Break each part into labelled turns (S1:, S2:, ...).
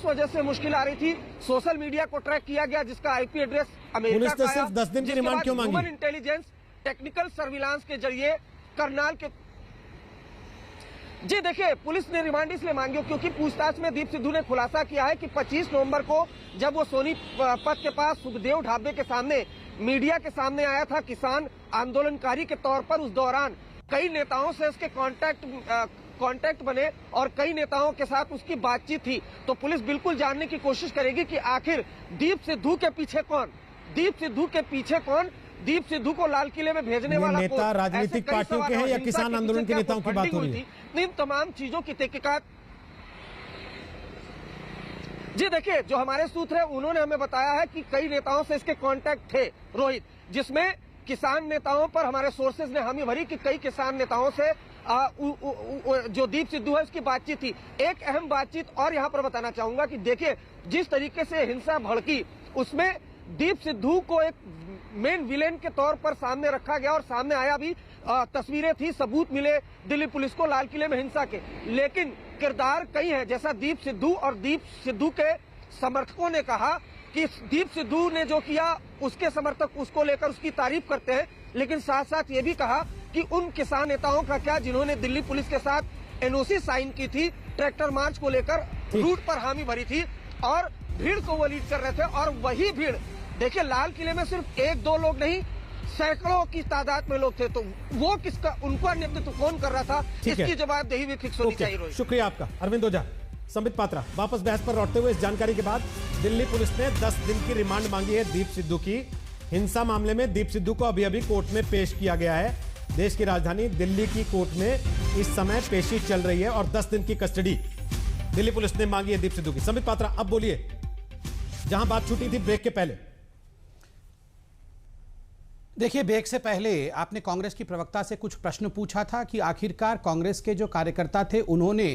S1: वजह से मुश्किल आ रही थी। सोशल मीडिया को ट्रैक किया गया, जिसका आईपी एड्रेस अमेरिका का
S2: सिर्फ 10 दिन की रिमांड क्यों मांगी?
S1: ह्यूमन इंटेलिजेंस टेक्निकल सर्विलांस के जरिए करनाल के जी देखिए, पुलिस ने रिमांड इसलिए मांगी क्योंकि पूछताछ में दीप सिद्धू ने खुलासा किया है कि 25 नवंबर को जब वो सोनीपत के पास सुखदेव ढाबे के सामने मीडिया के सामने आया था किसान आंदोलनकारी के तौर पर, उस दौरान कई नेताओं से उसके कांटेक्ट बने और कई नेताओं के साथ उसकी बातचीत थी। तो पुलिस बिल्कुल जानने की कोशिश करेगी कि आखिर दीप सिद्धू के पीछे कौन, दीप सिद्धू को लाल किले में भेजने वाला
S2: नेता राजनीतिक पार्टियों के हैं या किसान आंदोलन के नेताओं की बात हो रही है?
S1: इन तमाम चीजों की तहकीकात जी देखिए, जो हमारे सूत्र है उन्होंने हमें बताया है कि कई नेताओं से इसके कांटेक्ट थे रोहित, जिसमें किसान नेताओं पर हमारे सोर्सेज ने हामी भरी कि कई किसान नेताओं से जो दीप सिद्धू है उसकी बातचीत थी। एक अहम बातचीत और यहां पर बताना चाहूंगा कि देखिए, जिस तरीके से हिंसा भड़की उसमें दीप सिद्धू को एक मेन विलेन के तौर पर सामने रखा गया और सामने आया भी, तस्वीरें थी, सबूत मिले दिल्ली पुलिस को लाल किले में हिंसा के, लेकिन किरदार कई है। जैसा दीप सिद्धू और दीप सिद्धू के समर्थकों ने कहा कि दीप सिद्धू ने जो किया उसके समर्थक उसको लेकर उसकी तारीफ करते हैं, लेकिन साथ साथ ये भी कहा कि उन किसान नेताओं का क्या जिन्होंने दिल्ली पुलिस के साथ एनओसी साइन की थी, ट्रैक्टर मार्च को लेकर रूट पर हामी भरी थी और भीड़ को वो लीड कर रहे थे। और वही भीड़ देखिए, लाल किले में सिर्फ एक दो लोग नहीं, सैकड़ों की तादाद में लोग थे। तो वो किसका, उनका नेतृत्व कौन कर रहा था, इसकी जवाबदेही भी फिक्स होनी चाहिए।
S2: शुक्रिया आपका अरविंद ओझा। संबित पात्रा, वापस बहस पर लौटते हुए इस जानकारी के बाद दिल्ली पुलिस ने 10 दिन की रिमांड मांगी है दीप सिद्धू की। हिंसा मामले में दीप सिद्धू को अभी कोर्ट में पेश किया गया है। देश की राजधानी दिल्ली की कोर्ट में इस समय पेशी चल रही है और 10 दिन की कस्टडी दिल्ली पुलिस ने मांगी है दीप सिद्धू की। संबित पात्रा, अब बोलिए, जहां बात छूटी थी ब्रेक के पहले।
S3: देखिए, ब्रेक से पहले आपने कांग्रेस की प्रवक्ता से कुछ प्रश्न पूछा था कि आखिरकार कांग्रेस के जो कार्यकर्ता थे उन्होंने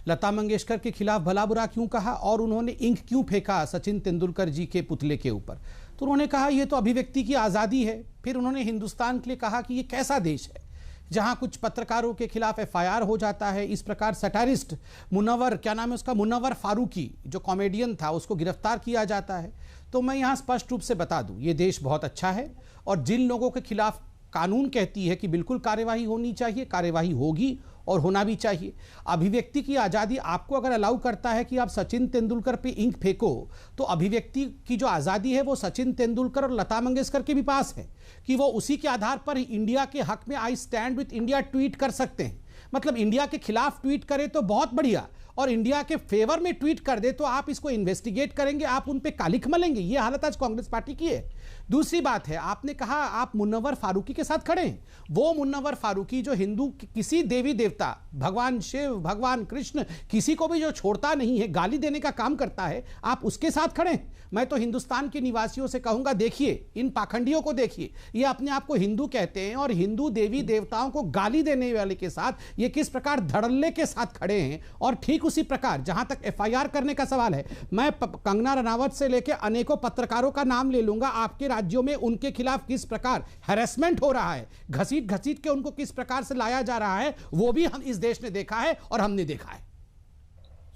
S3: लता मंगेशकर के खिलाफ भला बुरा क्यों कहा और उन्होंने इंक क्यों फेंका सचिन तेंदुलकर जी के पुतले के ऊपर। तो उन्होंने कहा ये तो अभिव्यक्ति की आज़ादी है। फिर उन्होंने हिंदुस्तान के लिए कहा कि ये कैसा देश है जहां कुछ पत्रकारों के खिलाफ एफआईआर हो जाता है। इस प्रकार सटारिस्ट मुनव्वर, क्या नाम है उसका, मुनव्वर फारूकी जो कॉमेडियन था, उसको गिरफ्तार किया जाता है। तो मैं यहां स्पष्ट रूप से बता दूं, ये देश बहुत अच्छा है और जिन लोगों के खिलाफ कानून कहती है कि बिल्कुल कार्यवाही होनी चाहिए, कार्यवाही होगी और होना भी चाहिए। अभिव्यक्ति की आज़ादी आपको अगर अलाउ करता है कि आप सचिन तेंदुलकर पे इंक फेंको, तो अभिव्यक्ति की जो आज़ादी है वो सचिन तेंदुलकर और लता मंगेशकर के भी पास है कि वो उसी के आधार पर इंडिया के हक में I stand with India tweet कर सकते हैं। मतलब इंडिया के खिलाफ ट्वीट करे तो बहुत बढ़िया, और इंडिया के फेवर में ट्वीट कर दे तो आप इसको इन्वेस्टिगेट करेंगे, आप उन पे कालिख मलेंगे। ये हालत आज कांग्रेस पार्टी की है। दूसरी बात है, आपने कहा आप मुनव्वर फारूकी के साथ खड़े हैं। वो मुनव्वर फारूकी जो हिंदू किसी देवी देवता, भगवान शिव, भगवान कृष्ण, किसी को भी जो छोड़ता नहीं है, गाली देने का काम करता है, आप उसके साथ खड़े हैं। मैं तो हिंदुस्तान के निवासियों से कहूंगा, देखिए इन पाखंडियों को, देखिए ये अपने आप को हिंदू कहते हैं और हिंदू देवी देवताओं को गाली देने वाले के साथ ये किस प्रकार धड़ल्ले के साथ खड़े हैं। और ठीक उसी प्रकार जहां तक एफआईआर करने का सवाल है, मैं कंगना रनावत से लेकर अनेकों पत्रकारों का नाम ले लूंगा। आपके राज्यों में उनके खिलाफ किस प्रकार हैरेसमेंट हो रहा है, घसीट घसीट के उनको किस प्रकार से लाया जा रहा है, वो भी हम इस देश ने देखा है और हमने देखा है।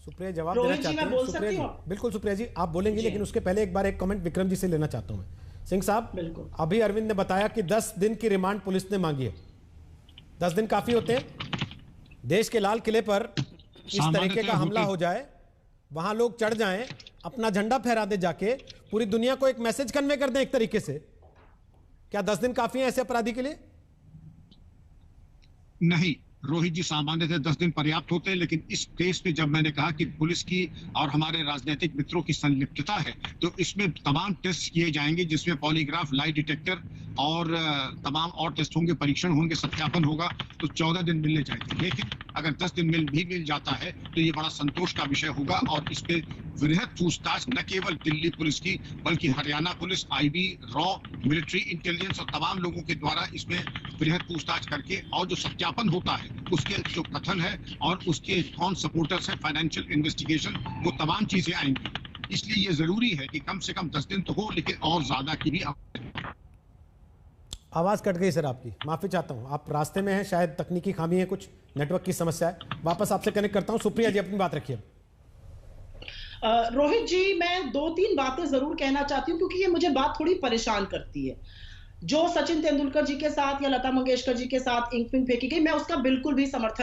S2: सुप्रिया जवाब देना चाहते हैं? सुप्रिया जी, बिल्कुल सुप्रिया जी आप बोलेंगे, लेकिन उसके पहले एक बार एक कमेंट विक्रम जी से लेना चाहता हूं मैं। सिंह साहब, अभी अरविंद ने बताया कि 10 दिन की रिमांड पुलिस ने मांगी है। 10 दिन काफी होते हैं? देश के लाल किले पर इस तरीके का हमला हो जाए, वहां लोग चढ़ जाएं, अपना झंडा फहरा दे, जाके पूरी दुनिया को एक मैसेज कन्वे कर दें एक तरीके से, क्या 10 दिन काफी हैं ऐसे अपराधी के लिए?
S4: नहीं रोहित जी, सामान्य थे 10 दिन पर्याप्त होते हैं, लेकिन इस केस में जब मैंने कहा कि पुलिस की और हमारे राजनीतिक मित्रों की संलिप्तता है, तो इसमें तमाम टेस्ट किए जाएंगे, जिसमें पॉलीग्राफ, लाई डिटेक्टर और तमाम और टेस्ट होंगे, परीक्षण होंगे, सत्यापन होगा, तो 14 दिन मिलने चाहिए। लेकिन अगर 10 दिन मिल जाता है तो ये बड़ा संतोष का विषय होगा और इस पे वृहद पूछताछ न केवल दिल्ली पुलिस की बल्कि Haryana police, IB, raw, military intelligence और तमाम लोगों के द्वारा इसमें वृहद पूछताछ करके, और जो सत्यापन होता है उसके जो कथन है और उसके कौन सपोर्टर्स है, फाइनेंशियल इन्वेस्टिगेशन, वो तमाम चीजें आएंगी। इसलिए ये जरूरी है कि कम से कम 10 दिन तो हो, लेकिन और ज्यादा की भी।
S2: आवाज कट गई सर आपकी, माफी चाहता हूं, आप रास्ते में हैं, शायद तकनीकी खामी है, कुछ नेटवर्क की समस्या है। वापस आपसे कनेक्ट करता हूं। सुप्रिया जी अपनी बात रखिए।
S5: रोहित जी, मैं 2-3 बातें जरूर कहना चाहती हूँ क्योंकि ये मुझे बात थोड़ी परेशान करती है। जो सचिन तेंदुलकर जी के साथ या लता मंगेशकर जी के साथ इंक विंक फेंकी गई, मैं उसका बिल्कुल भी समर्थन